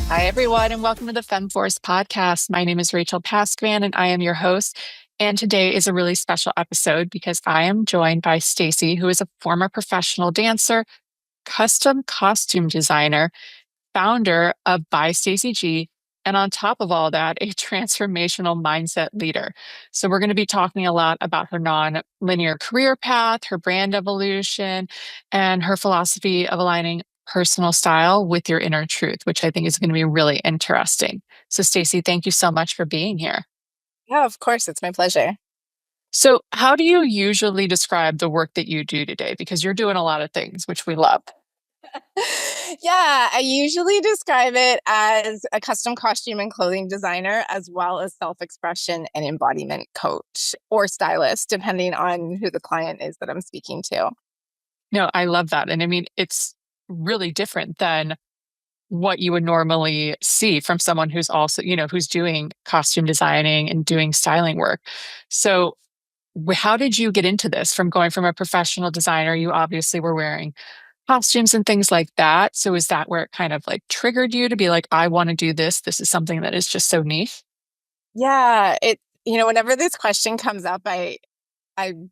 Hi, everyone, and welcome to the Femme Force Podcast. My name is Rachael and I am your host. And today is a really special episode because I am joined by Stacey, who is a former professional dancer, custom costume designer, founder of ByStaceyG, and on top of all that, a transformational mindset leader. So, we're going to be talking a lot about her non-linear career path, her brand evolution, and her philosophy of aligning personal style with your inner truth, which I think is going to be really interesting. So, Stacey, thank you so much for being here. Yeah, of course. It's my pleasure. So, how do you usually describe the work that you do today? Because you're doing a lot of things, which we love. Yeah, I usually describe it as a custom costume and clothing designer, as well as self-expression and embodiment coach or stylist, depending on who the client is that I'm speaking to. No, I love that. And I mean, it's really different than what you would normally see from someone who's also, who's doing costume designing and doing styling work. So, how did you get into this from going from a professional designer? You obviously were wearing costumes and things like that. So, is that where it kind of like triggered you to be like, I want to do this? This is something that is just so niche. Yeah, whenever this question comes up, I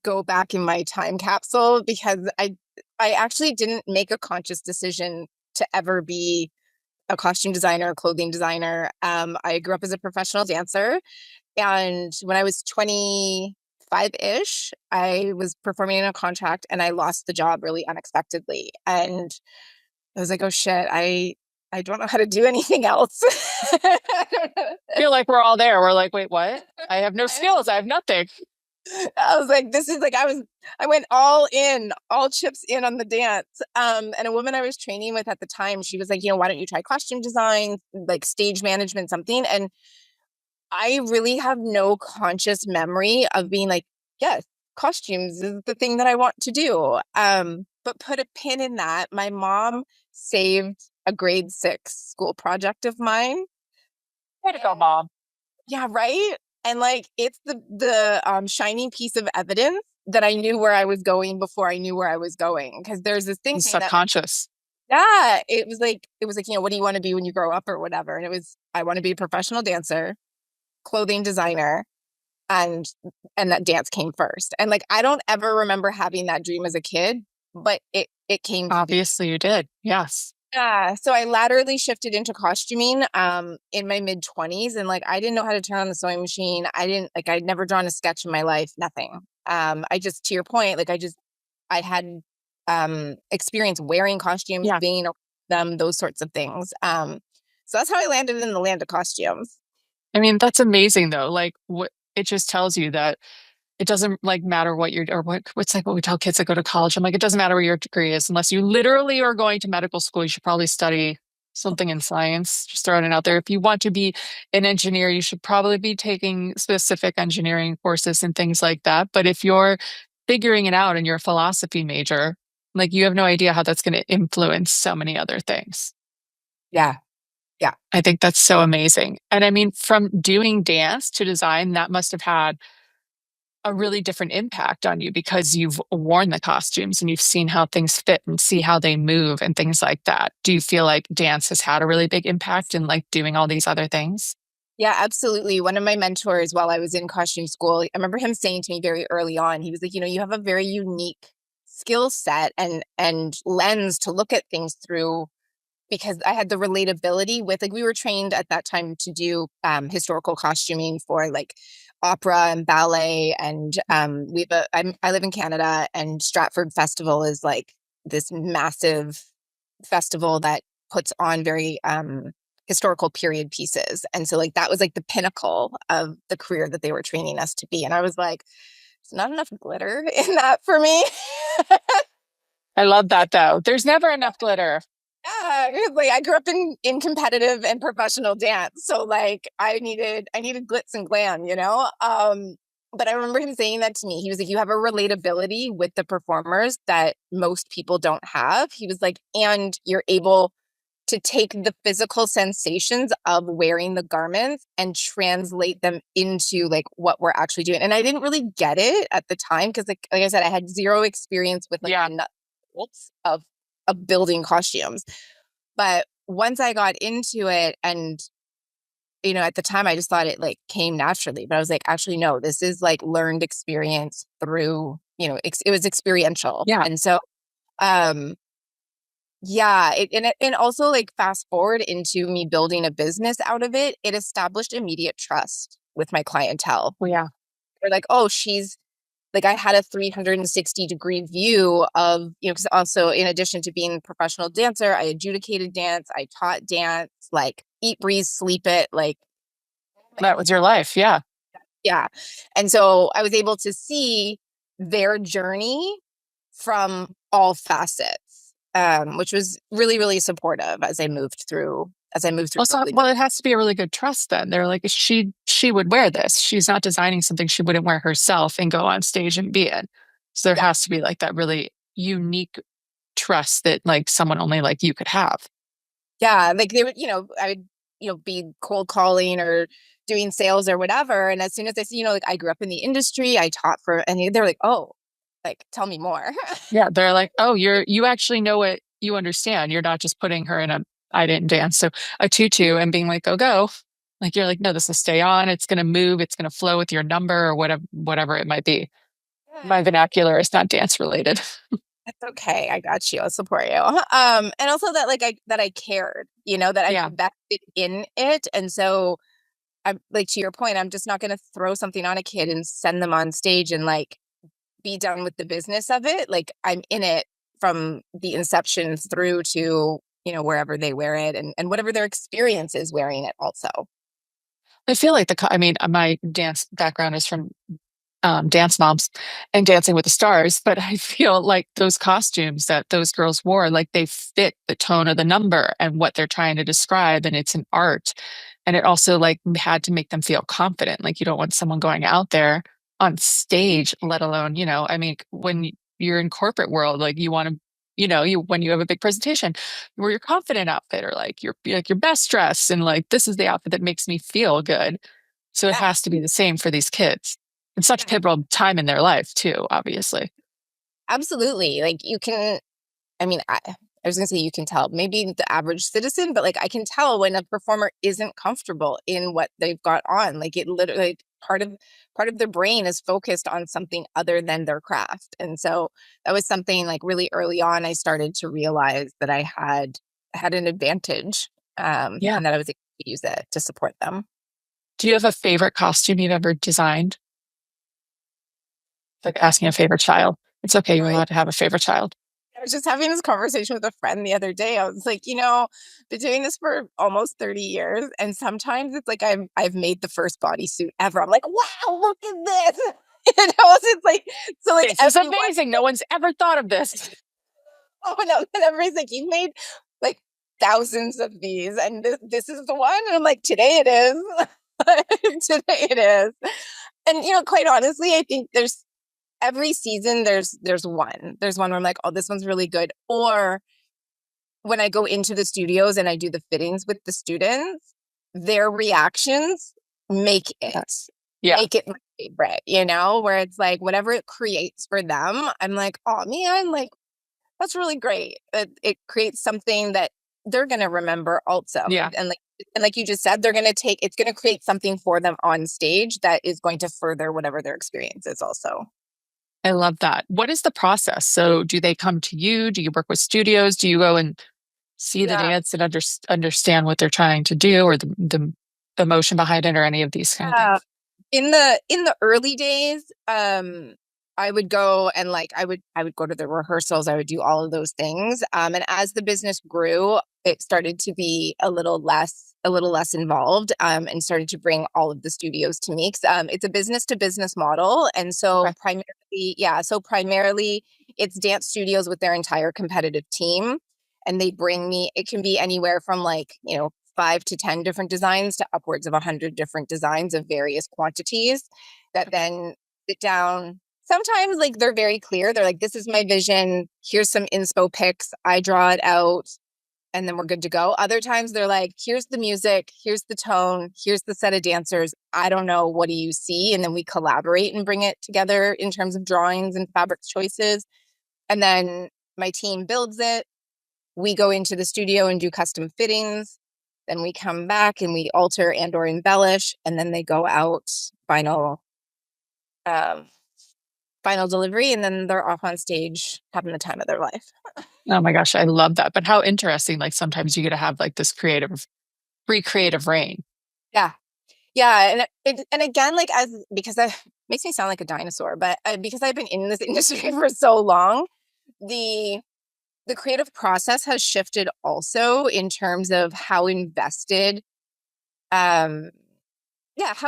go back in my time capsule because I actually didn't make a conscious decision to ever be a costume designer, clothing designer. I grew up as a professional dancer. And when I was 25-ish, I was performing in a contract and I lost the job really unexpectedly. And I was like, oh shit, I don't know how to do anything else. I feel like we're all there. We're like, wait, what? I have no skills. I have nothing. I was like, this is like, I went all in, all chips in on the dance. And a woman I was training with at the time, she was like, why don't you try costume design, like stage management, something? And I really have no conscious memory of being like, yes, costumes is the thing that I want to do. But put a pin in that. My mom saved a grade 6 school project of mine. Way to go, Mom. Yeah, right. And like it's the shining piece of evidence that I knew where I was going before I knew where I was going. Because there's this thing It's saying that, subconscious. yeah, it was like, what do you want to be when you grow up or whatever? And it was, I want to be a professional dancer, clothing designer, and that dance came first. And like I don't ever remember having that dream as a kid, but it came to be. Obviously, you did. Yes. Yeah, so I laterally shifted into costuming in my mid 20s, and like I didn't know how to turn on the sewing machine. I'd never drawn a sketch in my life, nothing. I just, to your point, like I had experience wearing costumes, Yeah. being them, those sorts of things. So that's how I landed in the land of costumes. I mean, that's amazing though. Like what it just tells you that it doesn't like matter what you're or what's like what we tell kids that go to college. I'm like, it doesn't matter what your degree is, unless you literally are going to medical school, you should probably study something in science. Just throwing it out there. If you want to be an engineer, you should probably be taking specific engineering courses and things like that. But if you're figuring it out and you're a philosophy major, like you have no idea how that's going to influence so many other things. Yeah, yeah. I think that's so amazing. And I mean, from doing dance to design, that must have had a really different impact on you because you've worn the costumes and you've seen how things fit and see how they move and things like that. Do you feel like dance has had a really big impact in like doing all these other things? Yeah, absolutely. One of my mentors while I was in costume school, I remember him saying to me very early on, he was like, you have a very unique skill set and lens to look at things through, because I had the relatability with, like, we were trained at that time to do historical costuming for like opera and ballet. And I live in Canada, and Stratford Festival is like this massive festival that puts on very historical period pieces. And so like that was like the pinnacle of the career that they were training us to be. And I was like, there's not enough glitter in that for me. I love that though. There's never enough glitter. Yeah, like I grew up in competitive and professional dance, so like I needed glitz and glam. But I remember him saying that to me. He was like, "You have a relatability with the performers that most people don't have." He was like, "And you're able to take the physical sensations of wearing the garments and translate them into like what we're actually doing." And I didn't really get it at the time because like I said, I had zero experience with like Yeah. the nuts and bolts of building costumes. But once I got into it, and at the time I just thought it like came naturally, but I was like, actually, no, this is like learned experience through, it was experiential. Yeah. And so, um, yeah, and also like fast forward into me building a business out of it, it established immediate trust with my clientele. Well, yeah. They're like, oh, she's like, I had a 360-degree view of, because also in addition to being a professional dancer, I adjudicated dance, I taught dance, like eat, breathe, sleep it, like, That was your life. Yeah. yeah. And so I was able to see their journey from all facets, which was really, really supportive as I moved through Well, so, early. well, it has to be a really good trust then. They're like, she would wear this. She's not designing something she wouldn't wear herself and go on stage and be in. So there Yeah. has to be like that really unique trust that like someone only like you could have. Yeah. Like they would, I would, be cold calling or doing sales or whatever. And as soon as I see, like I grew up in the industry, I taught and they're like, oh, like, tell me more. Yeah, they're like, oh, you actually know what you understand. You're not just putting her in a I didn't dance, so a tutu and being like, go go. Like you're like, no, this will stay on. It's gonna move. It's gonna flow with your number or whatever it might be. My vernacular is not dance related. That's okay. I got you. I'll support you. And also that like I cared, that I Yeah. invested in it. And so I'm like, to your point, I'm just not going to throw something on a kid and send them on stage and like be done with the business of it. Like I'm in it from the inception through to, wherever they wear it and whatever their experience is wearing it also. I feel like I mean, my dance background is from Dance Moms and Dancing with the Stars, but I feel like those costumes that those girls wore, like they fit the tone of the number and what they're trying to describe, and it's an art. And it also like had to make them feel confident. Like you don't want someone going out there on stage, let alone, I mean, when you're in corporate world, like you want to, when you have a big presentation, you wear your confident outfit or like your best dress, and like this is the outfit that makes me feel good. So it Yeah. has to be the same for these kids. It's such a pivotal time in their life too, obviously. Absolutely. Like you can, I mean, I was gonna say you can tell maybe the average citizen, but like I can tell when a performer isn't comfortable in what they've got on. Like it literally part of their brain is focused on something other than their craft. And so that was something like really early on I started to realize that I had an advantage, Yeah. and that I was able to use it to support them. Do you have a favorite costume you've ever designed? Like asking a favorite child. It's okay. You're Right. allowed to have a favorite child. I was just having this conversation with a friend the other day. I was like, been doing this for almost 30 years. And sometimes it's like I've made the first bodysuit ever. I'm like, wow, look at this. It's like, so like This is amazing. No one's ever thought of this. oh no, and everybody's like, you've made like thousands of these and this is the one. And I'm like, today it is. Today it is. And quite honestly, I think there's every season there's one where I'm like, oh, this one's really good. Or when I go into the studios and I do the fittings with the students, their reactions make it Yeah. make it my favorite, where it's like whatever it creates for them, I'm like, oh man, like that's really great. It creates something that they're gonna remember also. Yeah. And like you just said, it's gonna create something for them on stage that is going to further whatever their experience is also. I love that. What is the process? So do they come to you? Do you work with studios? Do you go and see the Yeah. dance and understand what they're trying to do or the emotion behind it or any of these kind of Yeah. things? In the early days, I would go and like I would go to the rehearsals, I would do all of those things. And as the business grew, it started to be a little less involved, and started to bring all of the studios to me. 'Cause, it's a business to business model. And so Okay. primarily it's dance studios with their entire competitive team. And they bring me, it can be anywhere from like, 5 to 10 different designs to upwards of 100 different designs of various quantities that then sit down. Sometimes like they're very clear. They're like, this is my vision. Here's some inspo pics. I draw it out and then we're good to go. Other times they're like, here's the music, here's the tone, here's the set of dancers. I don't know. What do you see? And then we collaborate and bring it together in terms of drawings and fabric choices. And then my team builds it. we go into the studio and do custom fittings. Then we come back and we alter and or embellish, and then they go out um, final delivery, and then they're off on stage having the time of their life. Oh my gosh, I love that. But how interesting, like sometimes you get to have like this free creative reign. Yeah. Yeah. And again, like because that makes me sound like a dinosaur, but because I've been in this industry for so long, the creative process has shifted also in terms of how invested, how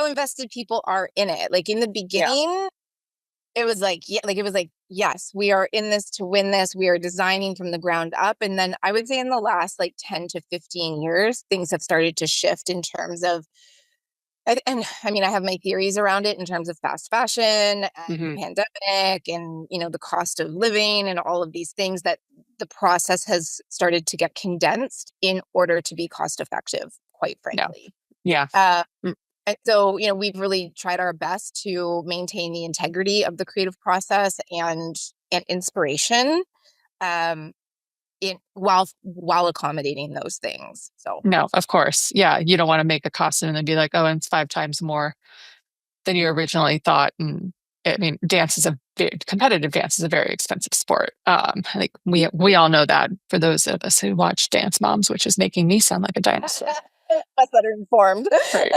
invested people are in it. Like in the Yeah. beginning, it was like, yes, we are in this to win this. We are designing from the ground up. And then I would say in the last like 10 to 15 years, things have started to shift in terms of, and I mean, I have my theories around it in terms of fast fashion and the Hmm. pandemic and, the cost of living and all of these things, that the process has started to get condensed in order to be cost effective, quite Yeah. frankly. Yeah. Uh, Mm. and so, we've really tried our best to maintain the integrity of the creative process and inspiration, um, while accommodating those things. So No, of course. Yeah. You don't want to make a costume and then be like, oh, and it's 5 times more than you originally thought. And I mean, competitive dance is a very expensive sport. Like we all know that, for those of us who watch Dance Moms, which is making me sound like a dinosaur. us that are informed. Right.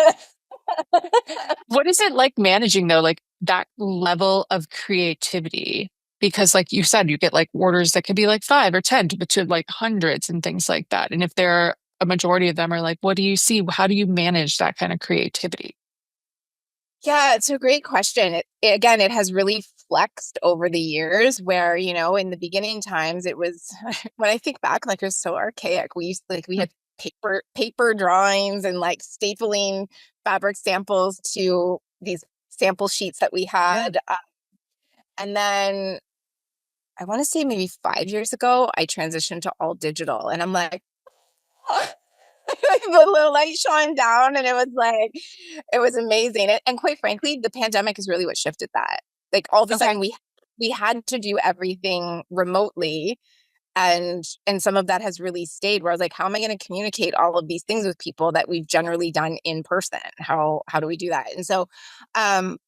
What is it like managing though, like that level of creativity? Because like you said, you get like orders that could be like 5 or 10 to like hundreds and things like that. And if a majority of them are like, what do you see? How do you manage that kind of creativity? Yeah, it's a great question. Again, it has really flexed over the years where, in the beginning times it was when I think back, like it was so archaic. We had paper drawings and like stapling fabric samples to these sample sheets that we had. And then I want to say maybe 5 years ago, I transitioned to all digital, and I'm like, the little light shone down, and it was amazing. And quite frankly, the pandemic is really what shifted that. Like all of a Okay. sudden we had to do everything remotely, and some of that has really stayed, where I was like, how am I going to communicate all of these things with people that we've generally done in person? How do we do that? And so um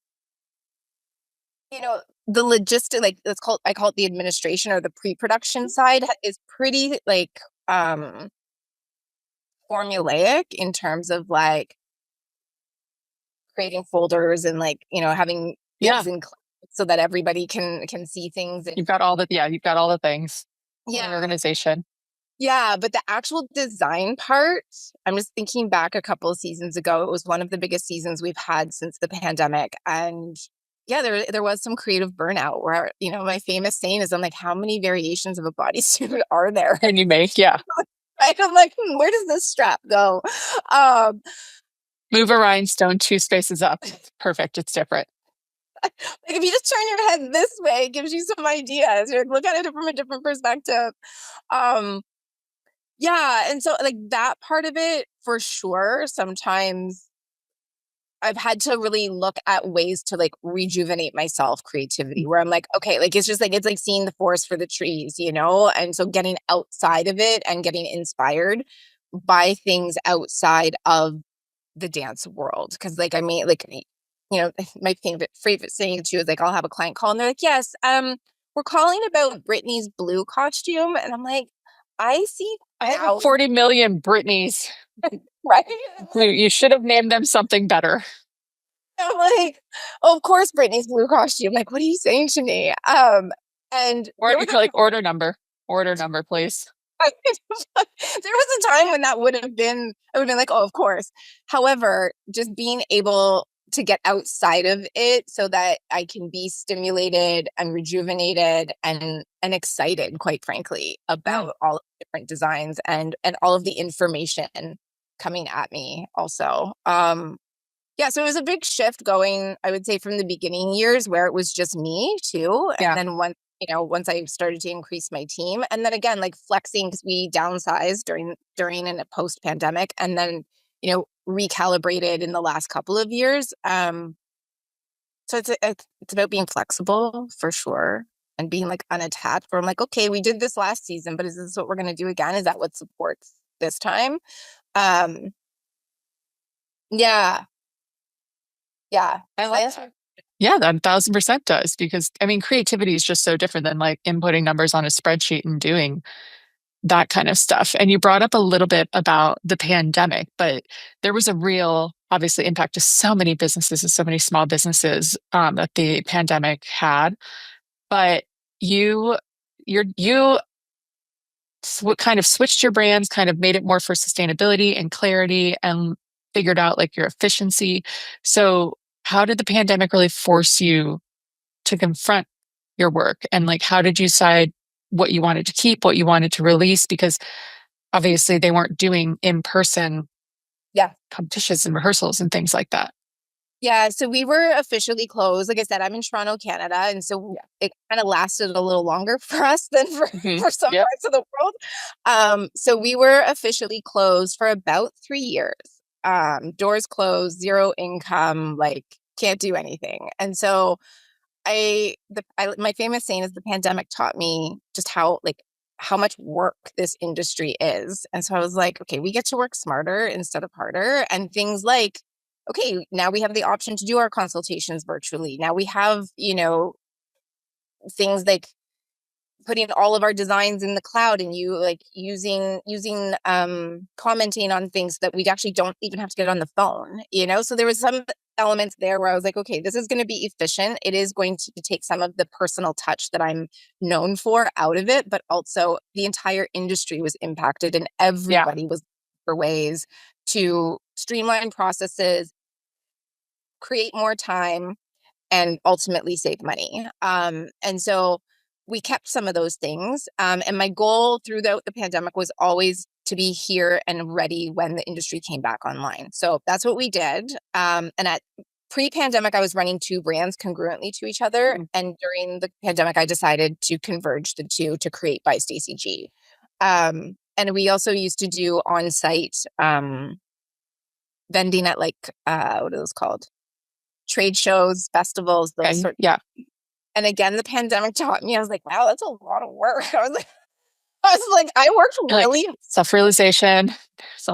the logistic, like I call it the administration or the pre-production side, is pretty like formulaic in terms of like creating folders and like having Yeah. bids and so that everybody can see things. You've got all the things in an Yeah. organization. Yeah, but the actual design part, I'm just thinking back a couple of seasons ago. It was one of the biggest seasons we've had since the pandemic. And yeah, there was some creative burnout where, my famous saying is, I'm like, how many variations of a bodysuit are there? And you make, yeah. Right? I'm like, where does this strap go? Um, Move a rhinestone 2 spaces up. Perfect. It's different. like if you just turn your head this way, it gives you some ideas. You look at it from a different perspective. Um, yeah, and so like that part of it for sure. Sometimes I've had to really look at ways to like rejuvenate myself creativity, where I'm like, okay, like it's like seeing the forest for the trees, And so getting outside of it and getting inspired by things outside of the dance world. Cause like, I mean, like, my favorite saying too is like, I'll have a client call and they're like, yes, we're calling about Britney's blue costume. And I'm like, I have 40 million Britneys. right? You should have named them something better. I'm like, oh, of course, Britney's blue costume. Like, what are you saying to me? And Or you're like, order number, please. there was a time when I would have been like, oh, of course. However, just being able to get outside of it so that I can be stimulated and rejuvenated and excited, quite frankly, about all of the different designs and all of the information coming at me also. Yeah, so it was a big shift going, I would say, from the beginning years where it was just me too. And Yeah. then once I started to increase my team, and then again, like flexing, because we downsized during and post pandemic, and then, recalibrated in the last couple of years. So it's about being flexible for sure. and being like unattached, where I'm like, okay, we did this last season, but is this what we're going to do again? Is that what supports this time? Um, yeah. Yeah. I like that. Yeah, that 1000% does, because I mean, creativity is just so different than like inputting numbers on a spreadsheet and doing that kind of stuff. And you brought up a little bit about the pandemic, but there was a real, obviously, impact to so many businesses and so many small businesses that the pandemic had. But you, you kind of switched your brands, kind of made it more for sustainability and clarity, and figured out like your efficiency. So, how did the pandemic really force you to confront your work? And like, how did you decide what you wanted to keep, what you wanted to release? Because obviously they weren't doing in-person Yeah. competitions and rehearsals and things like that. Yeah, so we were officially closed. Like I said, I'm in Toronto, Canada, and so it kind of lasted a little longer for us than for some Yep. parts of the world. So we were officially closed for about 3 years. Doors closed, zero income, like can't do anything. And so my famous saying is the pandemic taught me just how much work this industry is. And so I was like, okay, we get to work smarter instead of harder. And things like, okay, now we have the option to do our consultations virtually. Now we have, things like putting all of our designs in the cloud, and you like using commenting on things that we actually don't even have to get on the phone. So there was some elements there where I was like, okay, this is going to be efficient. It is going to take some of the personal touch that I'm known for out of it, but also the entire industry was impacted, and everybody was for ways to streamline processes, create more time, and ultimately save money. And so we kept some of those things. And my goal throughout the pandemic was always to be here and ready when the industry came back online. So that's what we did. And at pre-pandemic, I was running two brands congruently to each other. And during the pandemic, I decided to converge the two to create ByStaceyG. And we also used to do on-site vending at what are those called? Trade shows, festivals, those sorts. Yeah. And again, the pandemic taught me, I was like, wow, that's a lot of work. I worked really self-realization. I was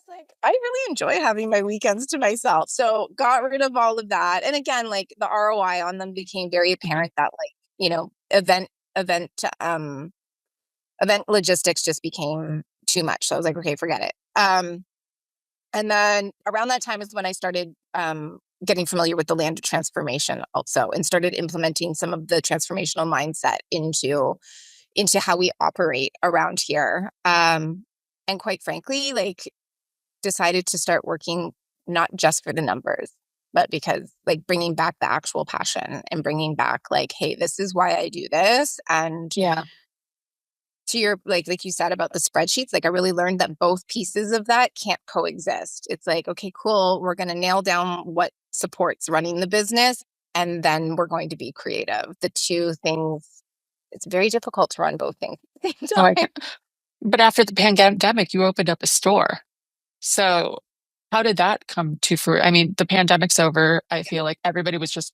like, I really enjoy having my weekends to myself. So got rid of all of that. And again, like the ROI on them became very apparent that event logistics just became too much. So I was like, okay, forget it. And then around that time is when I started getting familiar with the land of transformation also, and started implementing some of the transformational mindset into how we operate around here. And quite frankly, decided to start working not just for the numbers, but because bringing back the actual passion and bringing back hey, this is why I do this. And to your like you said about the spreadsheets, I really learned that both pieces of that can't coexist. It's okay, cool, we're going to nail down what supports running the business, and then we're going to be creative. The two things, it's very difficult to run both things at the same time. But after the pandemic, you opened up a store. So how did that come to fruition? I mean, the pandemic's over. I feel like everybody was just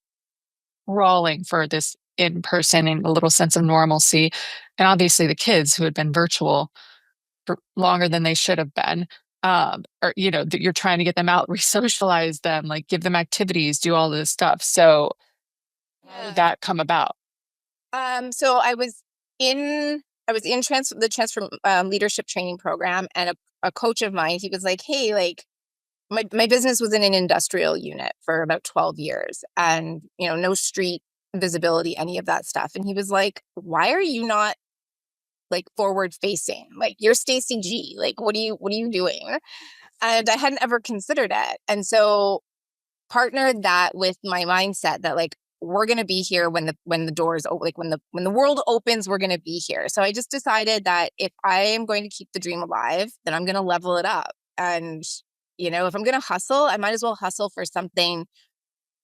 crawling for this in person and a little sense of normalcy. And obviously the kids who had been virtual for longer than they should have been, or, you're trying to get them out, re-socialize them, give them activities, do all this stuff. So how did that come about? So I was in the transform leadership training program, and a coach of mine, he was like, hey, my business was in an industrial unit for about 12 years, and no street visibility, any of that stuff. And he was like, why are you not forward facing? You're Stacey G. What are you doing? And I hadn't ever considered it. And so partnered that with my mindset that we're going to be here when the doors when the world opens, we're going to be here. So I just decided that if I am going to keep the dream alive, then I'm going to level it up. And if I'm going to hustle, I might as well hustle for something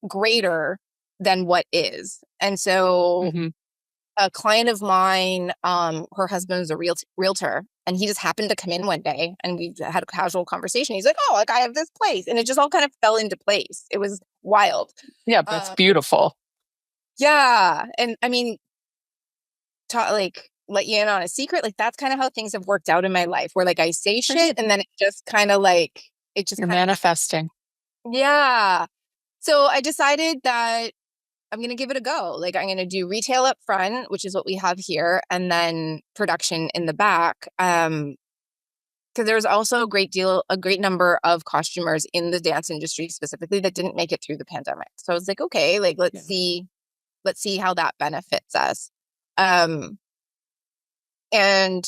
greater than what is. And so a client of mine, her husband is a realtor, and he just happened to come in one day, and we had a casual conversation. He's like, oh, I have this place. And it just all kind of fell into place. It was wild. Yeah, that's beautiful. Yeah. And I mean, like let you in on a secret. Like that's kind of how things have worked out in my life where like I say shit and then it just kind of like, it just You're kind of happens. manifesting. Yeah. So I decided that I'm going to give it a go. Like I'm going to do retail up front, which is what we have here, and then production in the back. Because there's also a great number of costumers in the dance industry specifically that didn't make it through the pandemic. So I was like, okay, like let's see how that benefits us. Um, and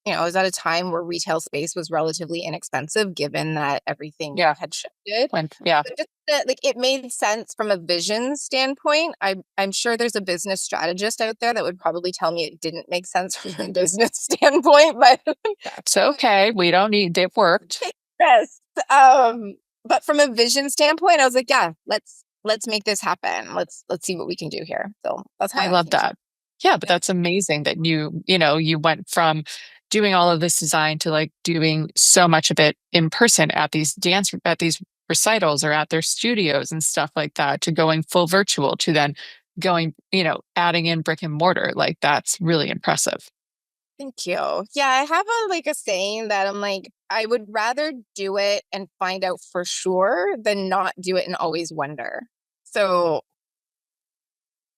I was at a time where retail space was relatively inexpensive, given that everything Yeah. had shifted. Yeah. So just that, like it made sense from a vision standpoint. I'm sure there's a business strategist out there that would probably tell me it didn't make sense from a business standpoint, but That's okay. We don't need, it worked. yes. But from a vision standpoint, I was like, yeah, let's make this happen. Let's see what we can do here. So that's how I I love came to. that. Yeah, but Yeah. that's amazing that you went from doing all of this design to like doing so much of it in person at these recitals or at their studios and stuff like that to going full virtual to then going, adding in brick and mortar. Like that's really impressive. Thank you. Yeah, I have a saying that I'm like, I would rather do it and find out for sure than not do it and always wonder. So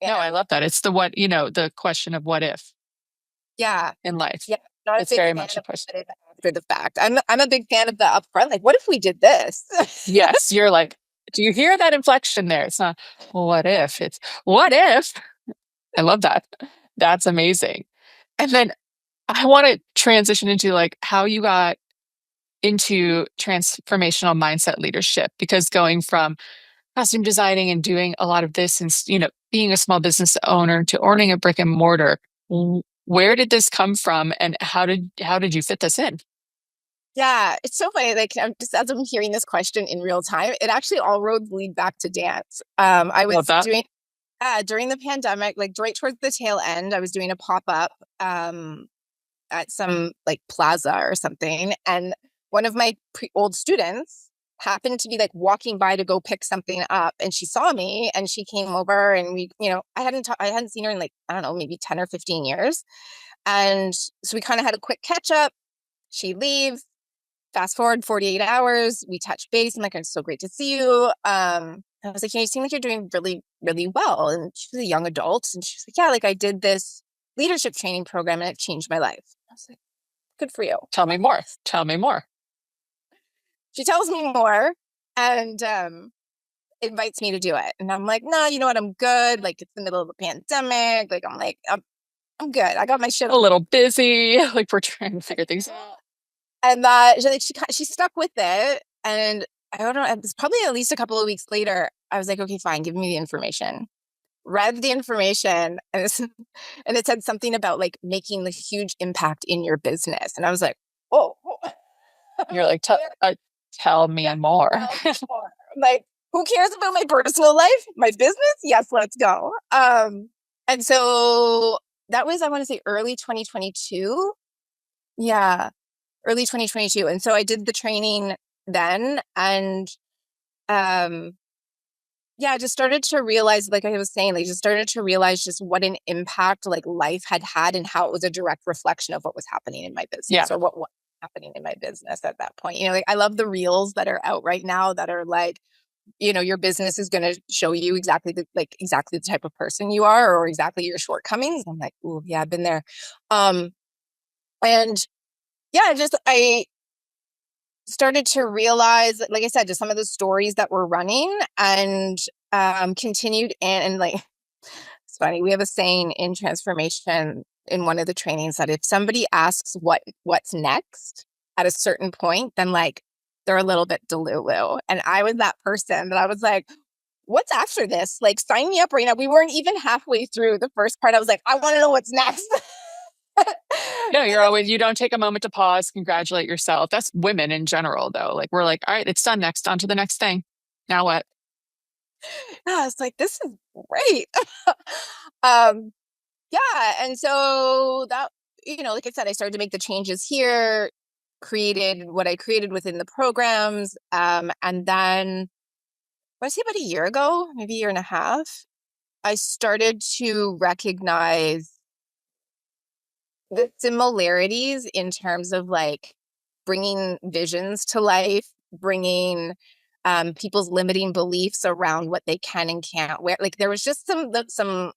No, yeah, I love that. It's the question of what if yeah, in life. yeah. Not a It's big very fan much a of question. what if after the fact. I'm a big fan of the upfront. Like, what if we did this? Yes, you're like, do you hear that inflection there? It's not, well, what if? It's what if? I love that. That's amazing. And then I want to transition into like how you got into transformational mindset leadership because going from costume designing and doing a lot of this and being a small business owner to owning a brick and mortar, where did this come from and how did you fit this in? Yeah, it's so funny. Like, I'm just as I'm hearing this question in real time, it actually all roads lead back to dance. I Love was that. doing during the pandemic, like right towards the tail end, I was doing a pop up at some like plaza or something, and one of my old students happened to be like walking by to go pick something up, and she saw me, and she came over, and I hadn't seen her in like I don't know maybe 10 or 15 years, and so we kind of had a quick catch up. She leaves. Fast forward 48 hours, we touch base. I'm like, it's so great to see you. I was like, you seem like you're doing really, really well. And she was a young adult. And she's like, yeah, like I did this leadership training program and it changed my life. I was like, good for you. Tell me more. Tell me more. She tells me more and invites me to do it. And I'm like, no, you know what? I'm good. Like it's the middle of a pandemic. Like I'm good. I got my shit. A little busy, like we're trying to figure things out. And she stuck with it. And I don't know, it's probably at least a couple of weeks later, I was like, okay, fine, give me the information. Read the information and it said something about like making the huge impact in your business. And I was like, oh, You're like, tell me more. like, who cares about my personal life? My business? Yes, let's go. And so that was, I want to say early 2022. Yeah, early 2022. And so I did the training then and um yeah, I just started to realize, like I was saying, like just started to realize just what an impact like life had and how it was a direct reflection of what was happening in my Yeah. business or what was happening in my business at that point. Like I love the reels that are out right now that are like, your business is going to show you exactly the type of person you are or exactly your shortcomings. I'm like, oh yeah, I've been there. Um, and yeah, I started to realize, like I said, just some of the stories that were running and continued and like it's funny. We have a saying in transformation in one of the trainings that if somebody asks what's next at a certain point, then like they're a little bit delulu. And I was that person that I was like, what's after this? Like sign me up right now. We weren't even halfway through the first part. I was like, I want to know what's next. No, you don't take a moment to pause, congratulate yourself. That's women in general, though. Like, we're like, all right, it's done next, on to the next thing. Now what? I was like, this is great. um, yeah. And so that, like I said, I started to make the changes here, created what I created within the programs. And then, I say about a year ago, maybe a year and a half, I started to recognize the similarities in terms of like bringing visions to life, bringing people's limiting beliefs around what they can and can't wear. Like there was just some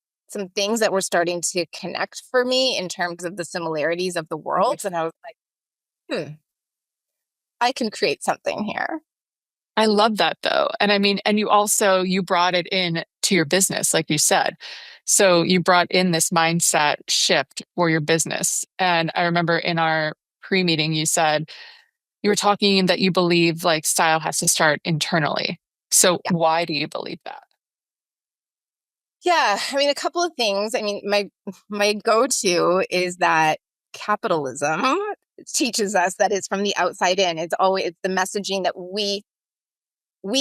things that were starting to connect for me in terms of the similarities of the world, and I was like, I can create something here. I love that though. And I mean, and you brought it in to your business, like you said. So you brought in this mindset shift for your business. And I remember in our pre-meeting, you said you were talking that you believe like style has to start internally. So Yeah. why do you believe that? Yeah, I mean, a couple of things. I mean, my go-to is that capitalism teaches us that it's from the outside in. It's the messaging that we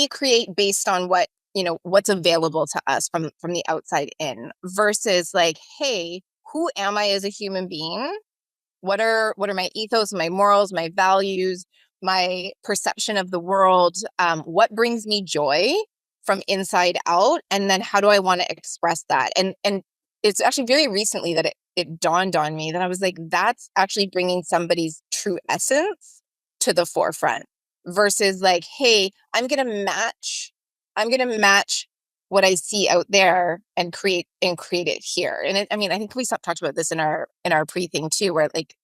create based on what's available to us from the outside in versus like, hey, who am I as a human being? What are my ethos, my morals, my values, my perception of the world? What brings me joy from inside out? And then how do I want to express that? And it's actually very recently that it dawned on me that I was like, that's actually bringing somebody's true essence to the forefront versus like, hey, I'm gonna match what I see out there and create it here. And I mean, I think we talked about this in our pre thing too, where like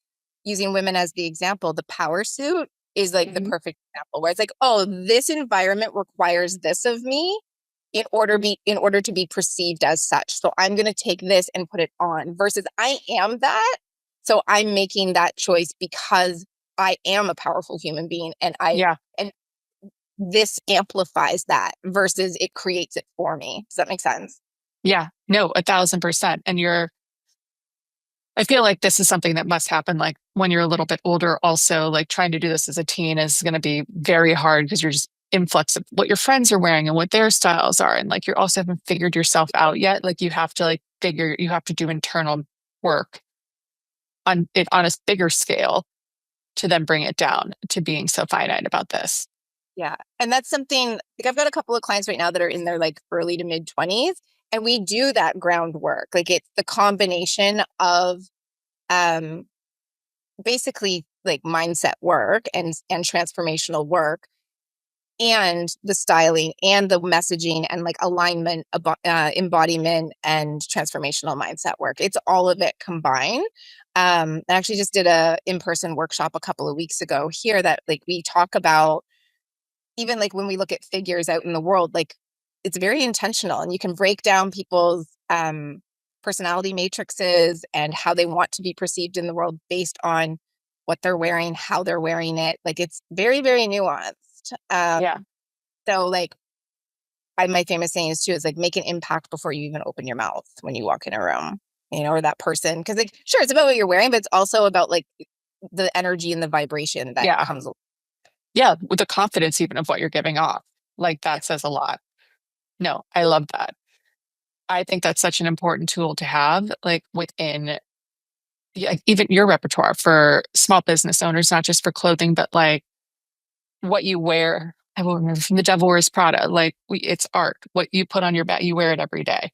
using women as the example, the power suit is like the perfect example where it's like, oh, this environment requires this of me in order to be perceived as such. So I'm going to take this and put it on versus I am that. So I'm making that choice because I am a powerful human being Yeah. and this amplifies that versus it creates it for me. Does that make sense? Yeah. No, 1,000%. I feel like this is something that must happen like when you're a little bit older. Also, like trying to do this as a teen is going to be very hard because you're just influx of what your friends are wearing and what their styles are. And like you also haven't figured yourself out yet. Like you have to do internal work on it on a bigger scale to then bring it down to being so finite about this. Yeah. And that's something like I've got a couple of clients right now that are in their like early to mid 20s and we do that groundwork. Like it's the combination of um basically like mindset work and transformational work and the styling and the messaging and like alignment, embodiment and transformational mindset work. It's all of it combined. I actually just did a in-person workshop a couple of weeks ago here that like we talk about even like when we look at figures out in the world, like it's very intentional and you can break down people's personality matrices and how they want to be perceived in the world based on what they're wearing, how they're wearing it. Like it's very, very nuanced. Yeah. So like my famous saying is too, is like make an impact before you even open your mouth when you walk in a room, or that person. Cause like, sure, it's about what you're wearing, but it's also about like the energy and the vibration that Yeah. comes. Yeah. With the confidence even of what you're giving off. Like that says a lot. No, I love that. I think that's such an important tool to have, like within even your repertoire for small business owners, not just for clothing, but like what you wear. I will remember from the Devil Wears Prada, like it's art. What you put on your back, you wear it every day.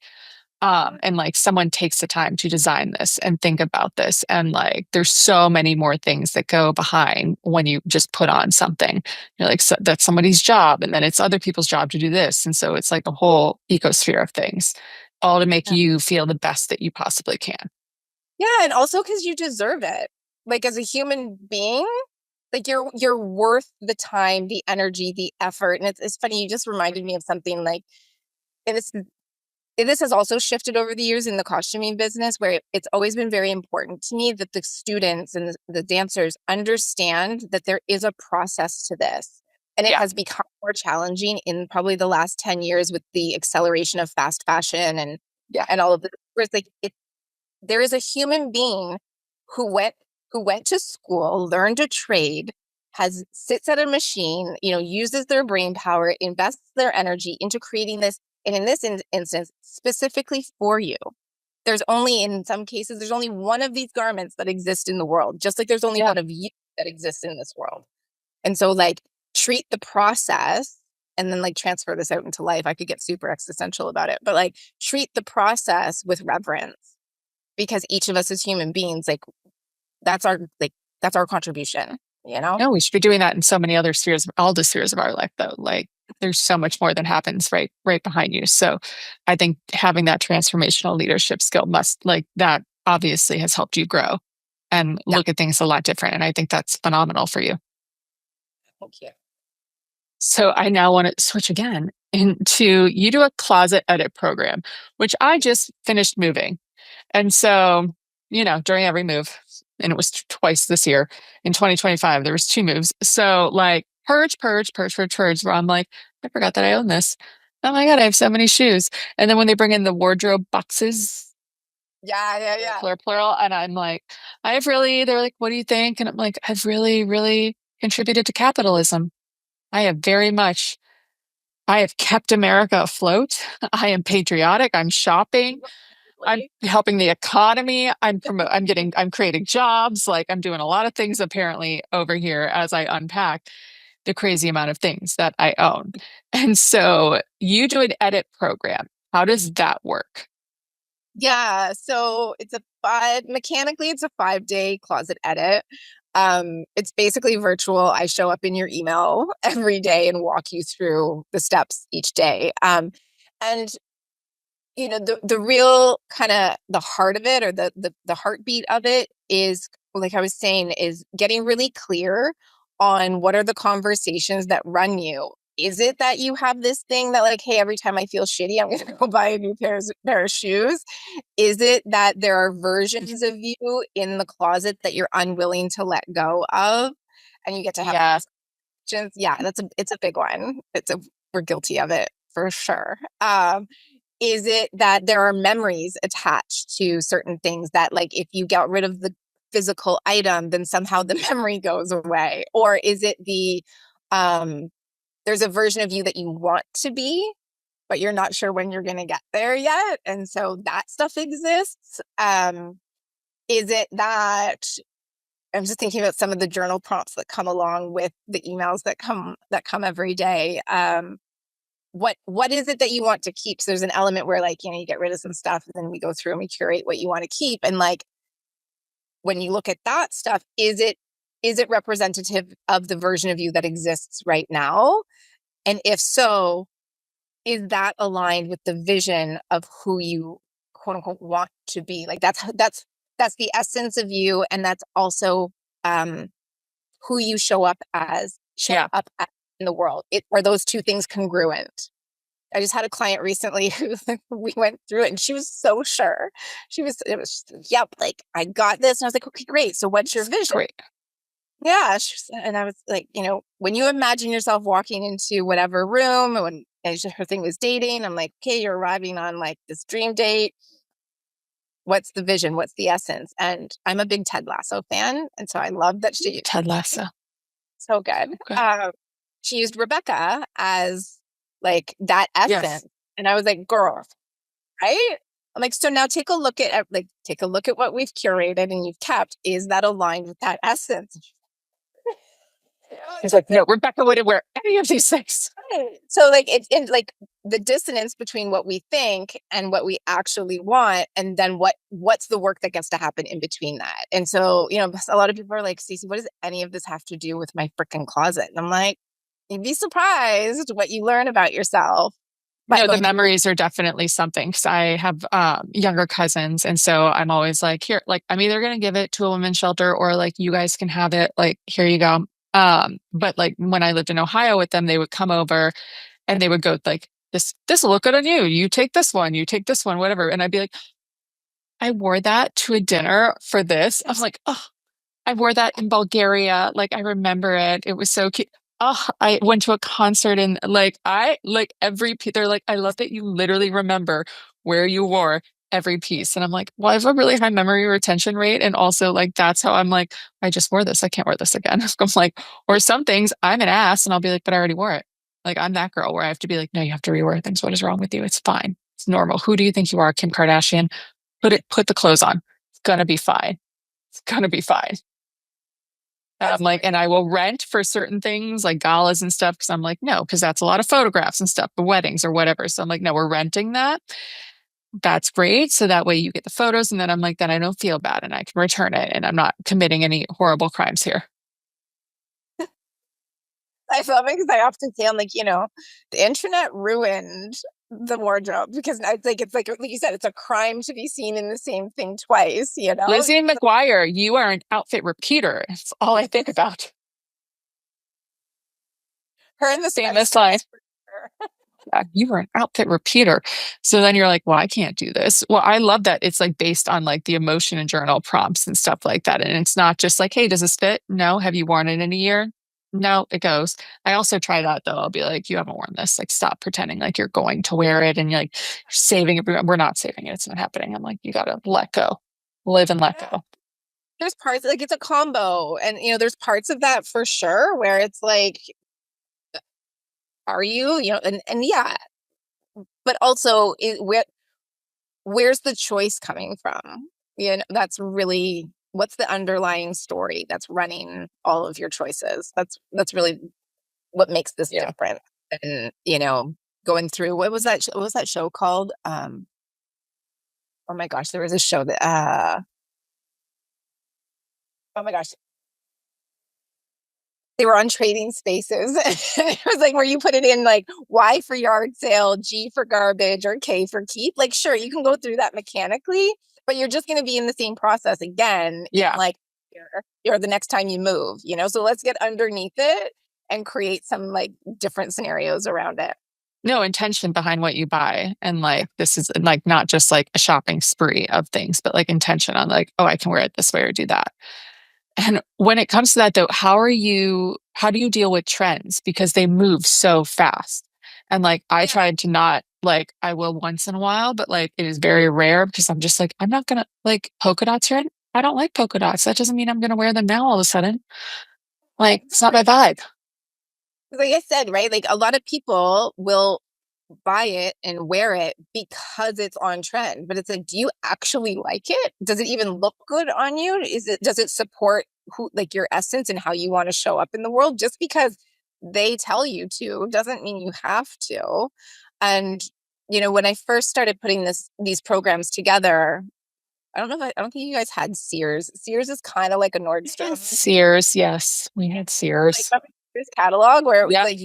And like someone takes the time to design this and think about this. And like there's so many more things that go behind when you just put on something. You're like, so that's somebody's job, and then it's other people's job to do this. And so it's like a whole ecosphere of things, all to make you feel the best that you possibly can. Yeah, and also because you deserve it. Like as a human being, like you're worth the time, the energy, the effort. And it's funny, you just reminded me of something like, and this has also shifted over the years in the costuming business, where it's always been very important to me that the students and the dancers understand that there is a process to this. And it Yeah. has become more challenging in probably the last 10 years with the acceleration of fast fashion Yeah. and all of this. Where it's like there is a human being who went to school, learned a trade, has sits at a machine, uses their brain power, invests their energy into creating this, and in this instance, specifically for you. In some cases, there's only one of these garments that exist in the world, just like there's only Yeah. one of you that exists in this world. And so, like, treat the process and then like transfer this out into life. I could get super existential about it, but like treat the process with reverence, because each of us as human beings, like that's our contribution, you know? No, we should be doing that in so many other spheres, all the spheres of our life, though. Like there's so much more that happens right behind you. So I think having that transformational leadership skill must like that obviously has helped you grow and Yeah. look at things a lot different. And I think that's phenomenal for you. Thank you. So I now want to switch again into you do a closet edit program, which I just finished moving. And so, during every move, and it was twice this year in 2025, there was 2 moves. So like purge, purge, purge, purge, purge, where I'm like, I forgot that I own this. Oh my God, I have so many shoes. And then when they bring in the wardrobe boxes, Yeah. plural, and I'm like, they're like, what do you think? And I'm like, I've really, really contributed to capitalism. I have very much. I have kept America afloat. I am patriotic. I'm shopping. I'm helping the economy. I'm creating jobs. Like I'm doing a lot of things apparently over here as I unpack the crazy amount of things that I own. And so you do an edit program. How does that work? Yeah. So mechanically, it's a 5-day closet edit. It's basically virtual. I show up in your email every day and walk you through the steps each day. And the real kind of the heart of it, or the heartbeat of it, is, like I was saying, is getting really clear on what are the conversations that run you. Is it that you have this thing that like, hey, every time I feel shitty, I'm gonna go buy a new pair of shoes? Is it that there are versions of you in the closet that you're unwilling to let go of, and you get to have questions? Yeah, it's a big one. We're guilty of it for sure. Is it that there are memories attached to certain things that, like, if you get rid of the physical item, then somehow the memory goes away? Or is it there's a version of you that you want to be, but you're not sure when you're going to get there yet? And so that stuff exists. Is it that I'm just thinking about some of the journal prompts that come along with the emails that come every day. What is it that you want to keep? So there's an element where, like, you get rid of some stuff, and then we go through and we curate what you want to keep. And like, when you look at that stuff, is it representative of the version of you that exists right now? And if so, is that aligned with the vision of who you quote unquote want to be? Like that's the essence of you, and that's also who you show up as in the world. Are those two things congruent? I just had a client recently who we went through it, and she was so sure. Yep, like, I got this. And I was like, okay, great. So what's your vision? Great. Yeah. And I was like, when you imagine yourself walking into whatever room, and her thing was dating, I'm like, okay, you're arriving on like this dream date. What's the vision? What's the essence? And I'm a big Ted Lasso fan. And so I love that Ted Lasso. So good. Okay. She used Rebecca as like that essence. Yes. And I was like, girl, right? I'm like, so now take a look at what we've curated and you've kept. Is that aligned with that essence? He's like, no, Rebecca wouldn't wear any of these things. So like it's in like the dissonance between what we think and what we actually want, and then what's the work that gets to happen in between that. And so, a lot of people are like, Stacey, what does any of this have to do with my freaking closet? And I'm like, you'd be surprised what you learn about yourself. No, the memories are definitely something, because I have younger cousins. And so I'm always like, here, like, I'm either going to give it to a women's shelter, or like, you guys can have it. Like, here you go. But like when I lived in Ohio with them, they would come over and they would go like, this will look good on you. You take this one, whatever. And I'd be like, I wore that to a dinner for this. I was like, oh, I wore that in Bulgaria. Like, I remember it. It was so cute. Oh, I went to a concert, and like, they're like, I love that you literally remember where you wore every piece. And I'm like, well, I have a really high memory retention rate. And also, like, that's how I'm like, I just wore this. I can't wear this again. I'm like, or some things I'm an ass, and I'll be like, but I already wore it. Like, I'm that girl where I have to be like, no, you have to rewear things. What is wrong with you? It's fine. It's normal. Who do you think you are, Kim Kardashian? Put the clothes on. It's gonna be fine. It's gonna be fine. And I will rent for certain things like galas and stuff because I'm like, no, because that's a lot of photographs and stuff for weddings or whatever. So I'm like, no, we're renting that. That's great. So that way you get the photos. And then I'm like, then I don't feel bad and I can return it and I'm not committing any horrible crimes here. I feel because I often say, I'm like, the internet ruined the wardrobe because it's like you said, it's a crime to be seen in the same thing twice, Lizzie McGuire, you are an outfit repeater. It's all I think about. Her and the famous line. Yeah, you were an outfit repeater. So then you're like, well, I can't do this. Well, I love that it's like based on like the emotion and journal prompts and stuff like that. And it's not just like, hey, does this fit? No. Have you worn it in a year? No, it goes. I also try that though. I'll be like, you haven't worn this. Like, stop pretending like you're going to wear it and you're like saving it. We're not saving it. It's not happening. I'm like, you got to let go, live and let go. There's parts like it's a combo. And, there's parts of that for sure where it's like, are you, and yeah, but also where's the choice coming from? That's really what's the underlying story that's running all of your choices. That's really what makes this different. And going through what was that show called? Oh my gosh, there was a show that oh my gosh, they were on Trading Spaces. It was like where you put it in like Y for yard sale, G for garbage, or K for keep. Like, sure, you can go through that mechanically, but you're just going to be in the same process again. Yeah. Like, you're the next time you move, So let's get underneath it and create some like different scenarios around it. No intention behind what you buy. And like, this is like not just like a shopping spree of things, but like intention on like, oh, I can wear it this way or do that. And when it comes to that though, how do you deal with trends? Because they move so fast. And like, I tried to not like, I will once in a while, but like, it is very rare because I'm just like, I'm not going to like polka dots are in. I don't like polka dots. That doesn't mean I'm going to wear them now all of a sudden. Like, it's not my vibe. Like I said, right? Like a lot of people will buy it and wear it because it's on trend, but it's like, do you actually like it? Does it even look good on you? Does it support like your essence and how you want to show up in the world? Just because they tell you to doesn't mean you have to. And when I first started putting these programs together, I don't think you guys had Sears. Sears is kind of like a Nordstrom. Sears, yes, we had Sears. Like this catalog where it was like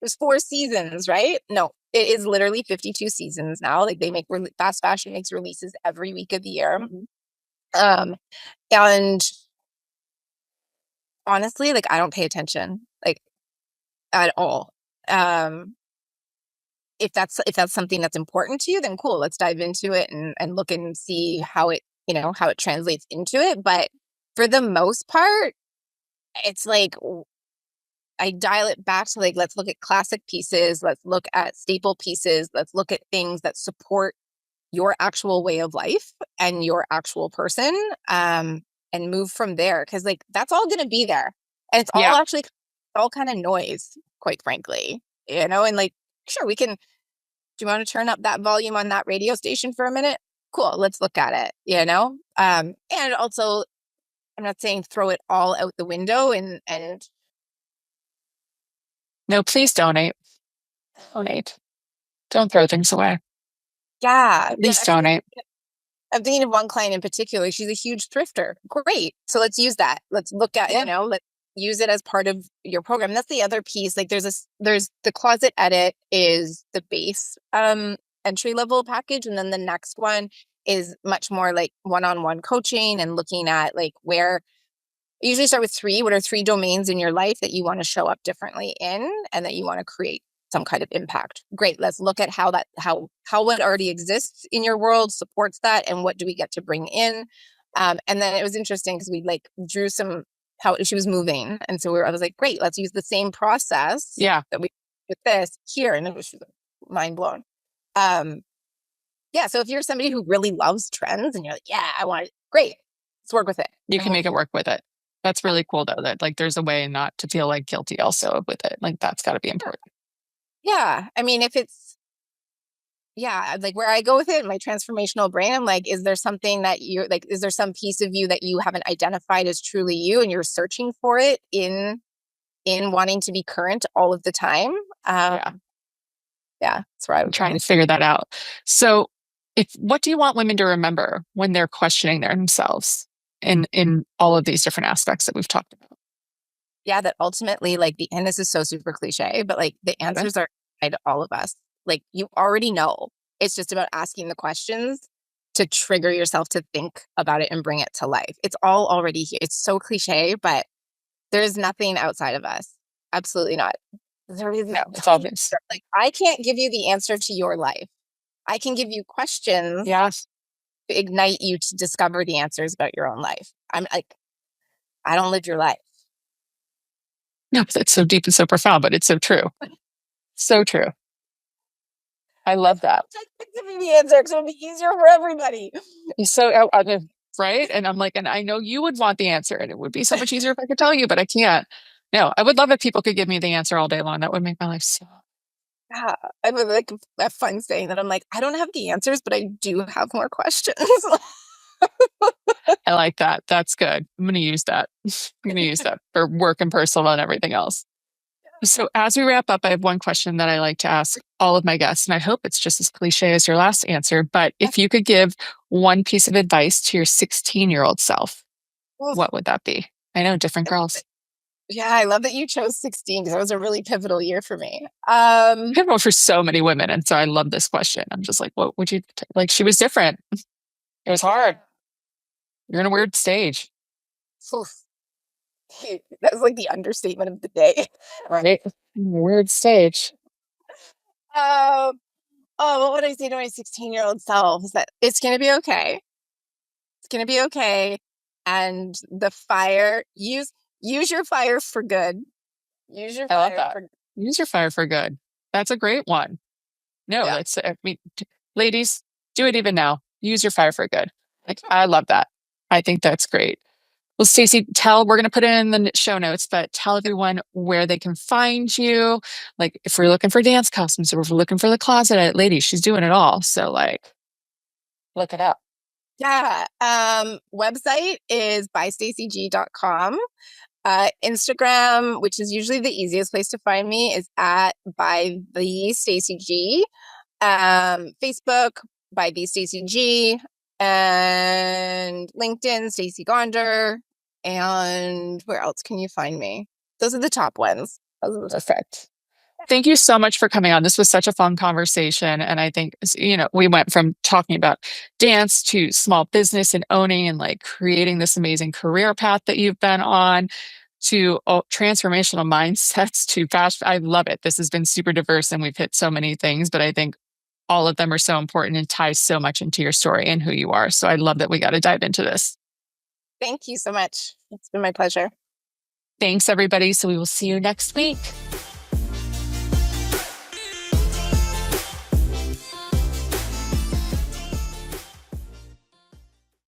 there's 4 seasons, right? No, it is literally 52 seasons now. Like they make fast fashion makes releases every week of the year. Mm-hmm. And honestly, like I don't pay attention like at all. If that's something that's important to you, then cool, let's dive into it and look and see how it translates into it. But for the most part, it's like I dial it back to like, let's look at classic pieces. Let's look at staple pieces. Let's look at things that support your actual way of life and your actual person, and move from there. Cause like, that's all going to be there. And it's all actually all kind of noise, quite frankly, and like, sure, do you want to turn up that volume on that radio station for a minute? Cool. Let's look at it, and also I'm not saying throw it all out the window and no, please donate. Don't throw things away. Yeah. Please donate. I'm thinking of one client in particular. She's a huge thrifter. Great. So let's use that. Let's look at, let's use it as part of your program. That's the other piece. Like there's the closet edit is the base entry level package. And then the next one is much more like one-on-one coaching and looking at like where I usually start with 3. What are 3 domains in your life that you want to show up differently in and that you want to create some kind of impact? Great. Let's look at how what already exists in your world supports that and what do we get to bring in? And then it was interesting because we like drew how she was moving. And so I was like, great, let's use the same process that we with this here. And it was mind blown. So if you're somebody who really loves trends and you're like, yeah, I want it, great, let's work with it. You can make it work with it. That's really cool though, that like there's a way not to feel like guilty also with it. Like that's got to be important. Yeah. I mean, if it's, yeah, like where I go with it, my transformational brain, I'm like, is there something that you like, is there some piece of you that you haven't identified as truly you and you're searching for it in wanting to be current all of the time? Yeah, that's where I I'm would trying go. to figure that out. So what do you want women to remember when they're questioning themselves in all of these different aspects that we've talked about? Yeah, that ultimately, like and this is so super cliche, but like the Okay. answers are inside all of us. Like you already know. It's just about asking the questions to trigger yourself to think about it and bring it to life. It's all already here. It's so cliche, but there is nothing outside of us. Absolutely not. There is No, it's nothing. obvious. Like I can't give you the answer to your life. I can give you questions Yes. to ignite you to discover the answers about your own life. I'm like, I don't live your life. No, it's so deep and so profound, but it's so true. So true. I love that. Give me the answer because it'll be easier for everybody. So, right? And I'm like, and I know you would want the answer, and it would be so much easier if I could tell you, but I can't. No, I would love if people could give me the answer all day long. That would make my life so. Yeah, I have like a fun saying that I'm like, I don't have the answers, but I do have more questions. I like that. That's good. I'm going to use that. I'm going to use that for work and personal and everything else. So, as we wrap up, I have one question that I like to ask all of my guests, and I hope it's just as cliche as your last answer. But if you could give one piece of advice to your 16-year-old self, what would that be? I know different girls. Yeah, I love that you chose 16 because that was a really pivotal year for me. Pivotal for so many women, and so I love this question. I'm just like, what would you like? She was different. It was hard. You're in a weird stage, That's like the understatement of the day. right? Weird stage. Um, oh, what would I say to my 16-year-old self? Is that it's gonna be okay. It's gonna be okay. And the fire, use your fire for good. Use your I love fire that. for Use your fire for good. That's a great one. No, yeah. that's, I mean, ladies, do it even now. Use your fire for good. Like, I love that. I think that's great. Well, Stacey, we're going to put it in the show notes, but tell everyone where they can find you. Like, if we're looking for dance costumes or if we're looking for the closet at ladies, she's doing it all. So, like, look it up. Yeah. Website is bystaceyg.com. Instagram, which is usually the easiest place to find me, is at ByStaceyG. Facebook by ByStaceyG, and LinkedIn, Stacey Gonder. And where else can you find me? Those are the top ones. Perfect. Thank you so much for coming on. This was such a fun conversation. And I think, we went from talking about dance to small business and owning and like creating this amazing career path that you've been on to transformational mindsets to fast. I love it. This has been super diverse and we've hit so many things, but I think all of them are so important and tie so much into your story and who you are. So I love that we got to dive into this. Thank you so much. It's been my pleasure. Thanks, everybody. So we will see you next week.